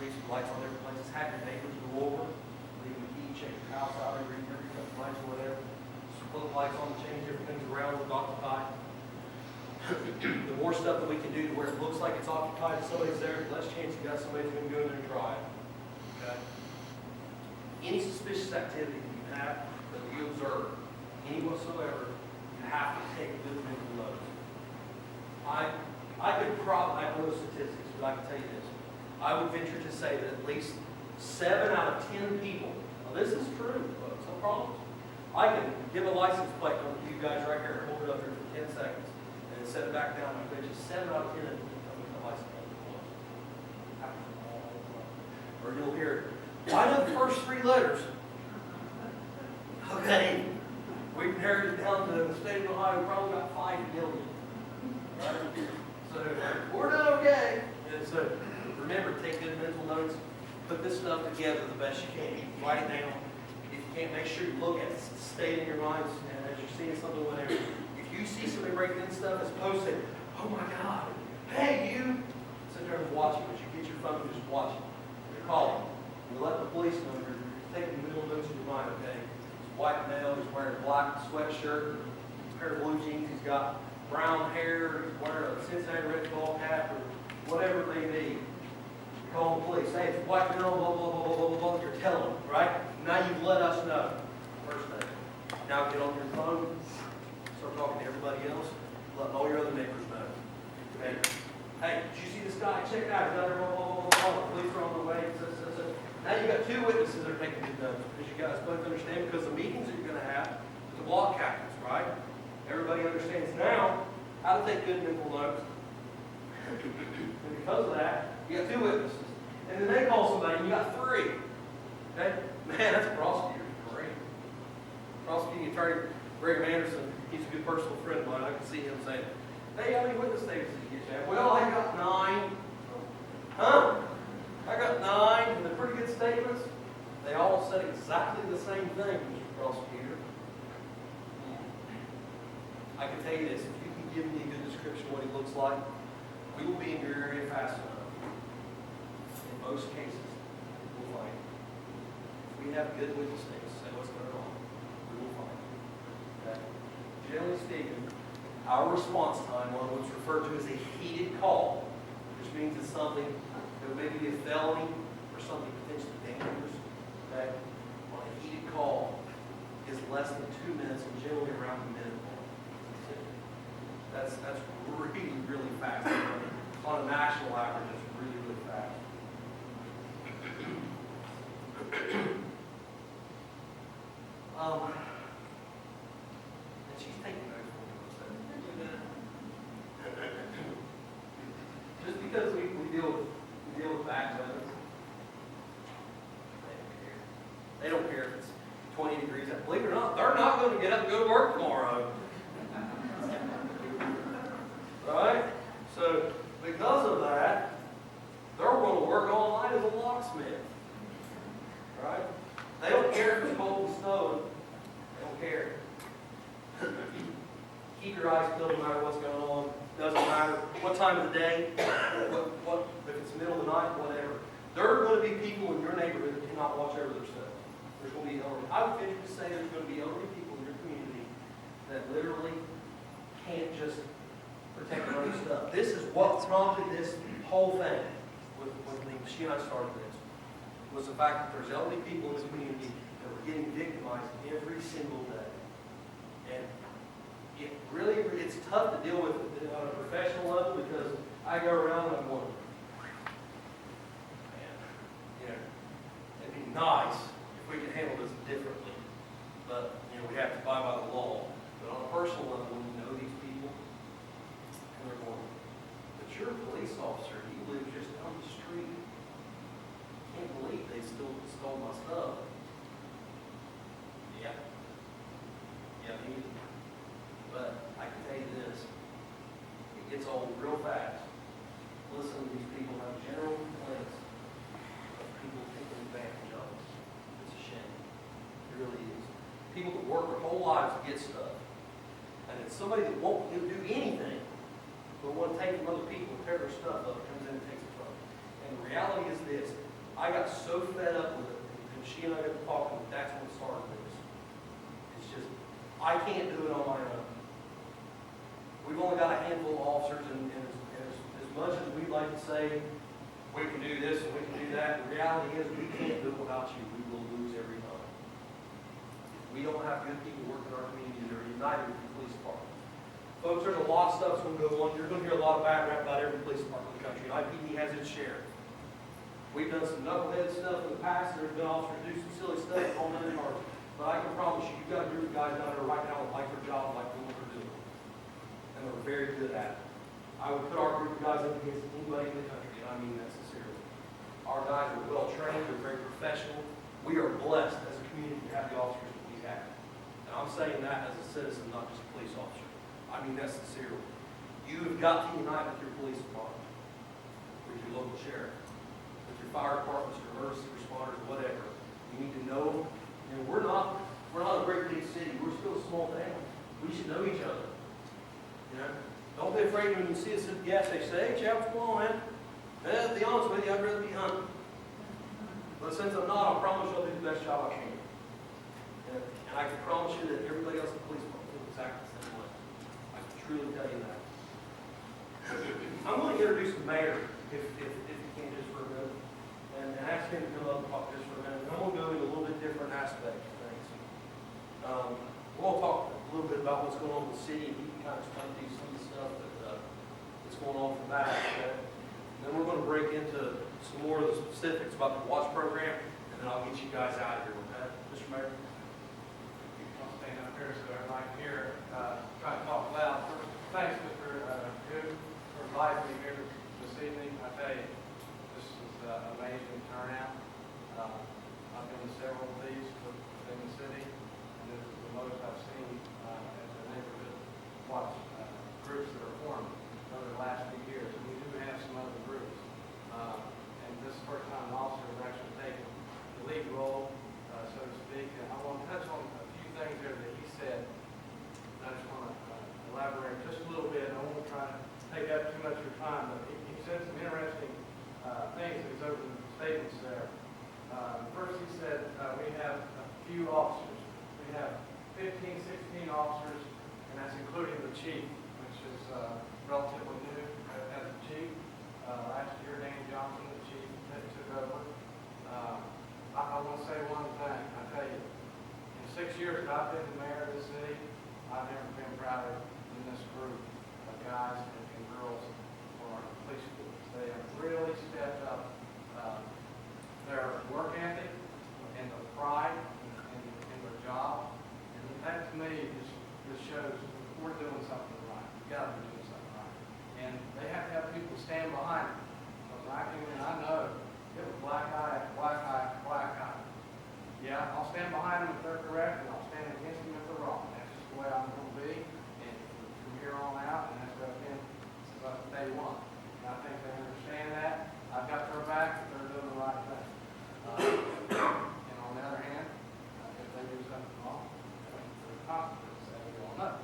leave some lights on different places. Have your neighbors go over, leave them a key, check your house out every couple of nights or whatever. Just put the lights on, change different things around with occupied. The more stuff that we can do to where it looks like it's occupied and somebody's there, the less chance you got somebody who's going to go in there and try it. Okay? Any suspicious activity that you have, that you observe, any whatsoever, you have to take a good mental note. I could probably, I have no statistics, but I can tell you this. I would venture to say that at least 7 out of 10 people, now this is true, folks, no problems. I can give a license plate on you guys right here, hold it up here for 10 seconds, and set it back down. I bet you 7 out of 10 of them come with a license plate. Or you'll hear, why not the first 3 letters? Okay, we inherited down to the state of Ohio, we probably got 5 million. Right? So we're doing okay. And so remember, take good mental notes. Put this stuff together the best you can. You can write it down. If you can't, make sure you look at it. Stay in your minds as you're seeing something, whatever. If you see somebody breaking in stuff, as opposed to, oh my God, hey you, sit there and watch it. As you get your phone, just watch it. You're calling. You let the police know you're taking mental notes in your mind. Okay, he's white male. He's wearing a black sweatshirt, a pair of blue jeans. He's got brown hair, wearing a Cincinnati Red ball cap, or whatever it may be. You call the police. Hey, it's a white male, blah, blah, blah, blah, blah, blah. You're telling them, right? Now you've let us know. First thing. Now get on your phone, start talking to everybody else, let all your other neighbors know. Okay? Hey, did you see this guy? Check it out. He's out there, blah, blah, blah, blah. The police are on the way. Now you've got 2 witnesses that are taking good notes, because you guys both understand, because the meetings that you're going to have with the block captains, right? Everybody understands now how to take good mental notes. And because of that, you got 2 witnesses. And then they call somebody and you got 3. Okay? Man, that's a prosecutor. Great. Prosecuting attorney Greg Anderson, he's a good personal friend of mine. I can see him saying, hey, how many witness statements did you get, Chad? Well, I got 9. Huh? I got 9, and they're pretty good statements. They all said exactly the same thing, Mr. Prosecutor. I can tell you this, if you can give me a good description of what he looks like, we will be in your area fast enough. In most cases, we'll find him. If we have good witness statements, say what's going on, we will find him. Okay? Generally speaking, our response time on what's referred to as a heated call, which means it's something that may be a felony or something potentially dangerous, okay? On a heated call is less than 2 minutes and generally around a minute. That's really, really fast. On a national average, it's really, really fast. And she's taking notes for me. Just because we deal with bad weather, they don't care if it's 20 degrees. Believe it or not, they're not going to get up and go to work tomorrow. Right? So, because of that, they're going to work all night as a locksmith. Right? They don't care if it's cold and snowing. They don't care. Keep your eyes peeled no matter what's going on. Doesn't matter what time of the day, if it's middle of the night, whatever. There are going to be people in your neighborhood that cannot watch over their stuff. There's going to be elderly. I would venture to say there's going to be elderly people in your community that literally can't just protect their own stuff. This is what prompted this whole thing when she and I started this, was the fact that there's elderly people in this community that were getting victimized every single day. And it's tough to deal with on a professional level, because I go around and I'm going, man, it'd be nice if we could handle this differently. But, we have to abide by the law. But on a personal level, when you know these people, and they're going, but you're a police officer, you live just down the street. I can't believe they still stole my stuff. Yeah. Yeah, me either. But I can tell you this, it gets old real fast. Listen to these people have general complaints of people taking advantage of us. It's a shame. It really is. People that work their whole lives to get stuff. And it's somebody that won't do anything but want to take from other people and tear their stuff up, comes in and takes it from them. And the reality is this, I got so fed up with it, and she and I got to talking, that's what started this. It's just, I can't do it on my own. We've only got a handful of officers, and as much as we'd like to say, we can do this and we can do that, the reality is we can't do it without you. We will lose every time. We don't have good people working in our community that are united with the police department. Folks, there's a lot of stuff that's going to go on. You're going to hear a lot of bad rap about every police department in the country. IPD has its share. We've done some knucklehead stuff in the past. There's been officers do some silly stuff on their cars. But I can promise you, you've got a group of guys down there right now that like their job, like what they're doing. And they're very good at it. I would put our group of guys up against anybody in the country, and I mean that sincerely. Our guys are well trained, they're very professional. We are blessed as a community to have the officers that we have. And I'm saying that as a citizen, not just a police officer. I mean that sincerely. You have got to unite with your police department, with your local sheriff, with your fire departments, your emergency responders, whatever. You need to know, and we're not a great big city. We're still a small town. We should know each other. You know? Don't be afraid when you see us at the gas station. Say, hey, Chad, what's going on, man? To be honest with you, I'd rather be hunting. But since I'm not, I promise you I'll do the best job I can. And I can promise you that everybody else in the police department feels exactly the same way. I can truly tell you that. I'm going to introduce the mayor, if you can, just for a minute, and ask him to come up and talk just for a minute. I'm going to go into a little bit different aspect of things. We're going to talk a little bit about what's going on in the city, and he can kind of explain to you some of the stuff that's going on from that. Okay? And then we're going to break into some more of the specifics about the watch program, and then I'll get you guys out of here. Okay? Mr. Mayor? I'll stand up here so everybody can hear. Try to talk loud. Thanks, Mr. Good, for inviting me here this evening. I tell you, this is an amazing turnout. I've been to several of these within the city, and this is the most I've seen as a neighborhood watch groups that are formed over the last few years. And we do have some other groups. And this is the first time an officer has actually taken the lead role, so to speak. And I want to touch on a few things there that he said. I just want to elaborate just a little bit. I won't try to take up too much of your time, but he said some interesting things in his opening statements there. First, he said we have a few officers. We have 15, 16 officers, and that's including the chief, which is relatively new as the chief. Last year, Danny Johnson, the chief, took over. I want to say one thing. I tell you, in 6 years that I've been the mayor of this city, I've never been prouder than this group of guys and girls for our police force. They have really stepped up their work ethic and the pride in their job. And that to me just shows we're doing something right. We've got to be doing something right. And they have to have people stand behind them. Because when I came in, I know it was black eye after black eye after black eye. Yeah, I'll stand behind them if they're correct, and I'll stand against them if they're wrong. That's just the way I'm going to be. And from here on out, and that's what I've been since day one. And I think they understand that. I've got their back if they're doing the right thing. And on the other hand, if they do something wrong, they're consequences that we all know.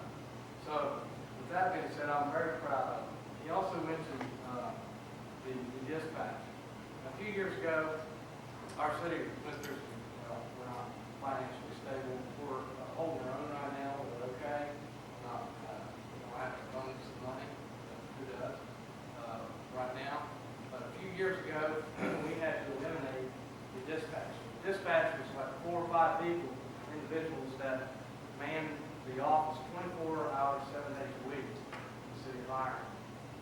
So, with that being said, I'm very proud of them. He also mentioned the dispatch. A few years ago, our city, we're not financially stable. We're holding our own right now. We're okay. Not, I have to fund some money. Who does? Right now. But a few years ago, we had to eliminate the dispatch. Dispatch was like 4 or 5 people, individuals that man the office 24 hours, 7 days a week in the city of Ironton.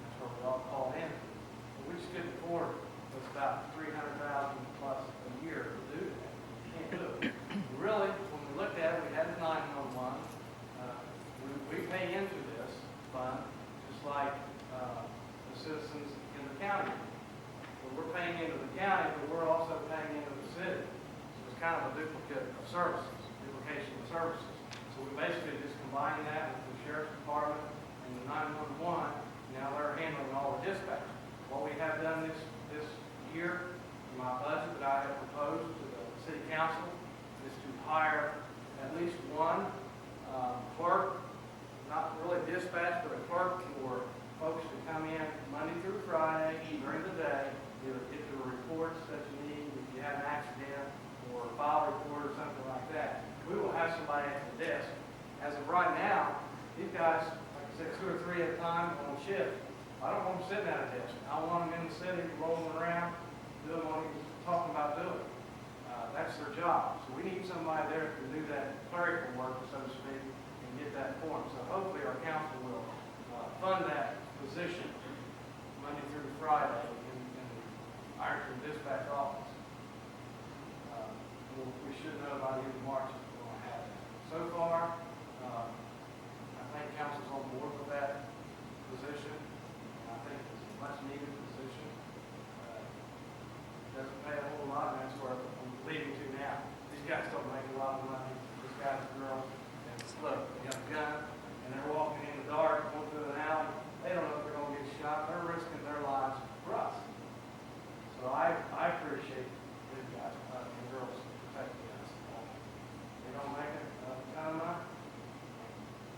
That's where we all called in. But we just couldn't afford it. It was about $300,000 plus a year to do that. You can't do it. Really, when we looked at it, we had the 911. We pay into this fund, just like the citizens in the county. But we're paying into the county, but we're also paying into the city. So it's kind of a duplicate of services, duplication of services. So we basically just combine that with the sheriff's department and the 911. Now they're handling all the dispatch. What we have done this year, in my budget that I have proposed to the city council, is to hire at least one clerk, not really dispatch, but a clerk for folks to come in Monday through Friday during the day, either get the reports that you need, had an accident or file report or something like that, we will have somebody at the desk. As of right now, these guys, like I said, 2 or 3 at a time on shift. I don't want them sitting at a desk. I want them in the city, rolling around, doing what he's talking about doing. That's their job. So we need somebody there to do that clerical work, so to speak, and get that form. So hopefully our council will fund that position Monday through Friday in the Ironton dispatch office. We should know by the end of March if we're going to have that. So far, I think council's on board with that position. And I think it's a much needed position. Doesn't pay a whole lot, and that's where I'm leading to now. These guys don't make a lot of money. These guys and girls, and look, they got a gun, and they're walking in the dark, going through an alley. They don't know if they're going to get shot. They're risking their lives for us. So I appreciate these guys and girls protecting us. They don't make a ton of money.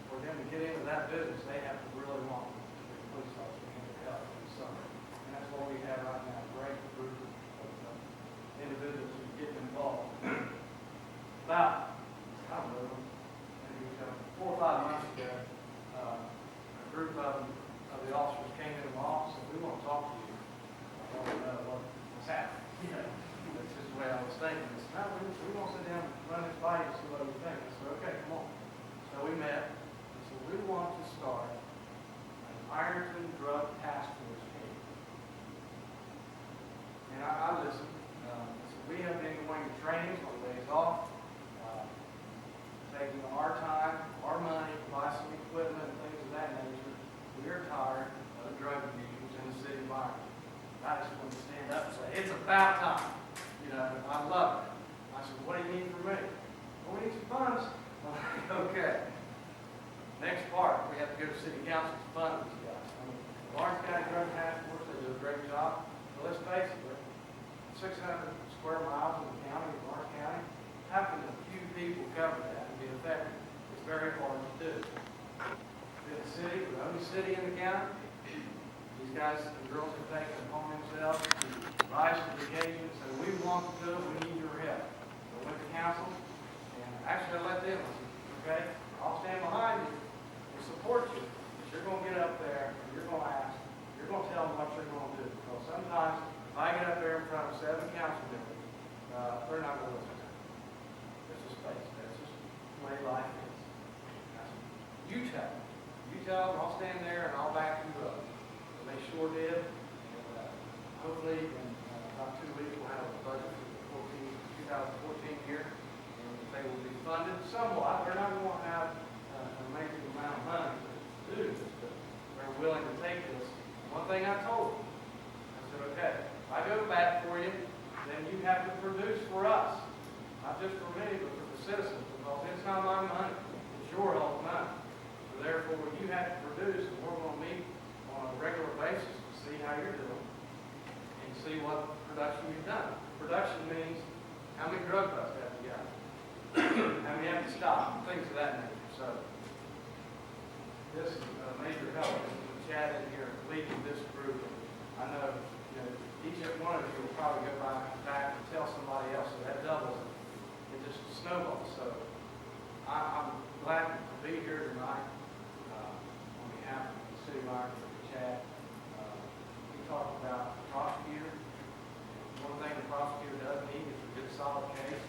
For them to get into that business, they have to really want to be a police officer and to help in summer. And that's what we have right now, a great group of individuals who get involved. About, I don't know, maybe 4 or 5 months ago, a group of the officers came into my office and we want to talk to you. I want to know what's happening. You know, that's just the way I was thinking. I said, no, we want to sit down and run this by you and see what we think. I said, okay, come on. So we met. I said, we want to start an Ironton Drug Task Force team. And I listened. We have been going to trainings on days off, taking our time, our money, buy some equipment and things of that nature. We are tired of drug abusers in the city of Ironton. I just want to stand up and say, it's about time. You know, I love it. I said, what do you need from me? Well, we need some funds. I'm like, okay. Next part, we have to go to city council to fund these guys. I mean, the Lawrence County Drug Task Force, they do a great job. But let's face it, 600 square miles in the county of Lawrence County, how can a few people cover that and be effective? It's very hard to do. In the city, the only city in the county, these guys and girls have taken it upon themselves to rise to the occasion, so we want to do it, we need your help. So I went to council, and actually I let them listen, okay? I'll stand behind you and support you, but you're going to get up there, and you're going to ask, you're going to tell them what you're going to do, because sometimes if I get up there in front of 7 council members, they're not going to listen to me. That's just face. That's just the way life is. You tell them. You tell them, I'll stand there and I'll back you up. And they sure did. And hopefully in about 2 weeks we'll have a budget for the 2014 year. And they will be funded somewhat. They're not going to have an amazing amount of money to do this, but they're willing to take this. One thing I told them, I said, okay, if I go back for you, then you have to produce for us. Not just for me, but for the citizens, because it's not my money. It's your own money. So therefore, you have to produce, and we're going to meet on a regular basis to see how you're doing and see what production you've done. Production means how many drug busts have you got, how many have to stop, things of that nature. So this is a major help. Chad in here leading this group. I know, each one of you will probably go back and tell somebody else, so that doubles it. It just snowballs. So I'm glad to be here tonight on behalf of the city of Ironton, Chad. We talked about the prosecutor. One thing the prosecutor does need is a good solid case.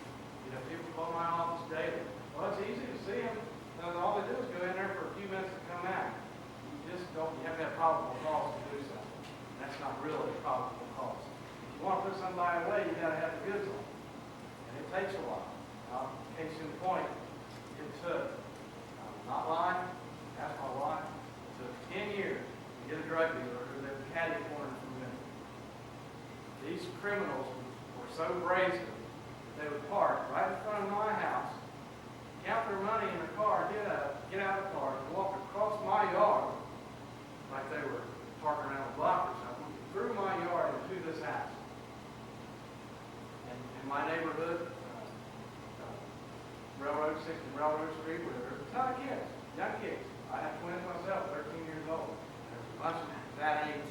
People call my office daily. Well, it's easy to see them. All they do is go in there for a few minutes and come out. You have to have probable cause to do something. That's not really a probable cause. If you want to put somebody away, you got to have the goods on. And it takes a while. Case in point, it took, I'm not lying, that's my wife, it took 10 years to get a drug dealer who lived caddy corner from me. These criminals were so brazen that they would park right in front of my house, count their money in their car, get out of the car, and walk across my yard like they were parking around a block or something, through my yard into this house. And in my neighborhood, Railroad 60 Railroad Street, where there's a ton of kids, young kids. I have twins myself, 13 years old. There's a bunch of that age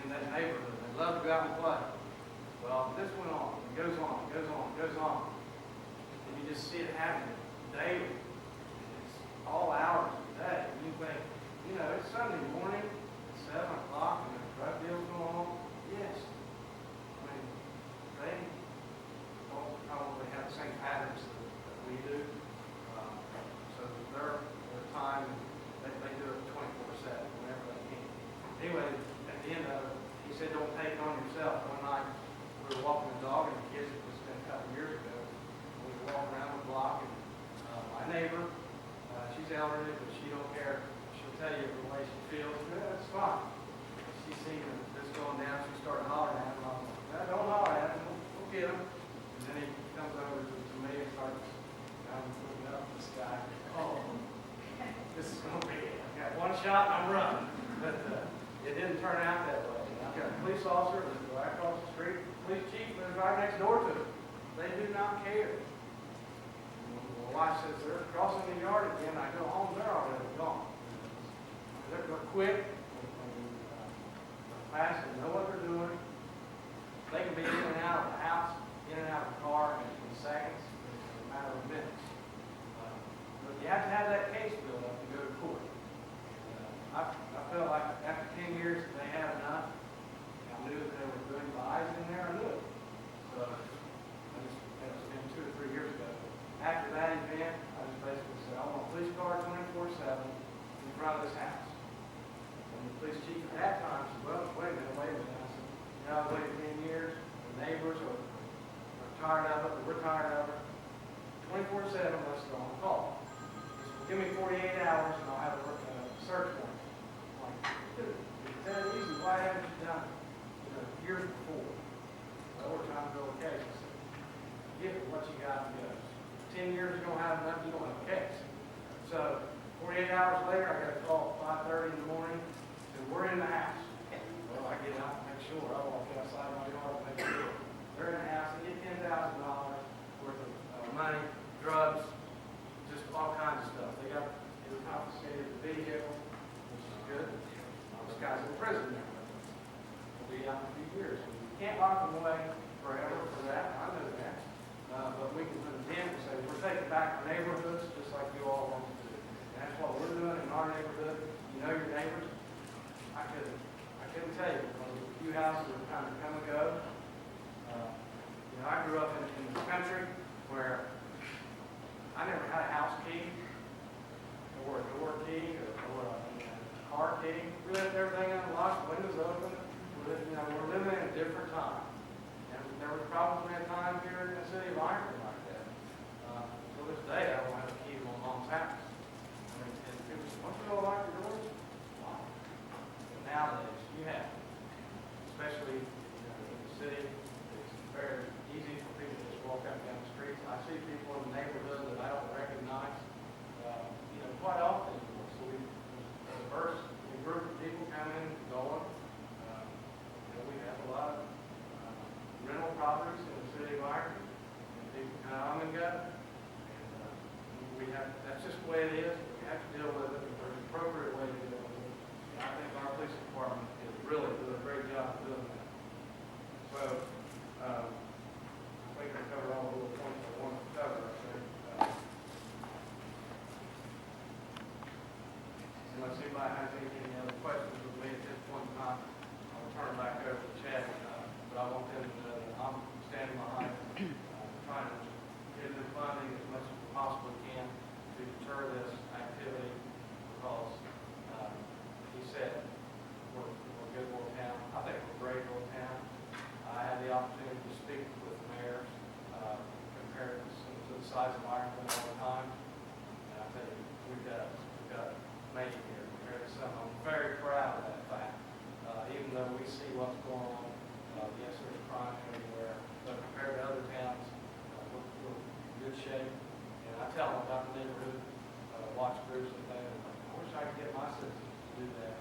in that neighborhood. They love to go out and play. Well, this went on. It goes on, it goes on, it goes on. And you just see it happening daily. It's all hours of the day. And you think, you know, it's Sunday morning at 7 o'clock and there's drug deals going on. Yes. I mean, they don't probably have the same patterns that we do. So their time, they do it 24/7, whenever they can. Anyway, at the end of it, he said, don't take it on yourself. One night, we were walking the dog, and the kids, it was been a couple years ago. We were walking around the block, and my neighbor, she's elderly, but she don't care. She'll tell you the way she feels. Yeah, it's fine. She seen this going down, she started hollering at him. I'm like, don't holler at him, we'll get him. And then he comes over to me and starts looking up at this guy. Oh, this is going to be it. I got one shot and I'm running. But it didn't turn out that way. I've got a police officer that's right across the street. Police chief lives right next door to him. They do not care. My wife says they're crossing the yard again. I go home, they're already gone. They're quick, fast, and know what they're doing. They can be in and out of the house, in and out of the car in seconds, in a matter of minutes. But you have to have that case built up to go to court. I felt like after 10 years they had enough. I knew that they were doing lies in there. I knew it. So that was been 2 or 3 years ago. After that event, I just basically said, I want a police car 24/7 in front of this house. And the police chief at that time said, well, wait a minute. I said, you know, I've waited 10 years. The neighbors are tired of it. We're tired of it. 24/7, let's go on call. He said, well, give me 48 hours and I'll have a search warrant. I'm like, dude, it's that easy. Why haven't you done it years before? Well, we're trying to build a case. I said, give it what you got and go. 10 years you don't have enough, you don't have a case. So 48 hours later, I got a call at 5:30 in the morning, and we're in the house. Well, I get out and make sure. I walk outside my yard and make sure. They're in the house. They get $10,000 worth of money, drugs, just all kinds of stuff. They confiscated the vehicle, which is good. This guy's in prison now. He'll be out in a few years. You can't lock them away forever for that. I know that. But we can put a dent and say, we're taking back our neighborhoods just like you all want to do. And that's what we're doing in our neighborhood. You know your neighbors. I couldn't tell you. A few houses were kind of come and go. I grew up in the country where I never had a house key or a door key or a car key. We left everything unlocked, windows open. We're living in a different time. And there was probably a time here in the city of Ironton like that. To this day, I don't have a key to my mom's house. And people say, don't you go lock your doors? Why? But nowadays, you have to. Especially in the city, it's very easy for people to just walk up and down the streets. I see people in the neighborhood that I don't recognize, quite often anymore. So we, a diverse group of people coming and going. We have a lot of rental properties in the city of Ironton, and people come and go. And that's just the way it is. We have to deal with it. There's an appropriate way to deal with it. And I think our police department is really doing a great job of doing that. So, I think I covered all the little points I wanted to cover. I think. Unless anybody has any other questions with me at this point in time, I'll turn it back over to Chad. But I want them to know that I'm standing behind them, trying to give them funding as much as we possibly can to deter this activity because he said we're a good little town. I think we're a great little town. I had the opportunity to speak with mayors, compared to the size of Ironton all the time. And I think we've got many here compared to some. I'm very proud of that fact. Even though we see what's going on, yes, there's crime everywhere, but compared to other towns, we're in good shape. And I tell them about the neighborhood watch groups and things. I wish I could get my citizens to do that.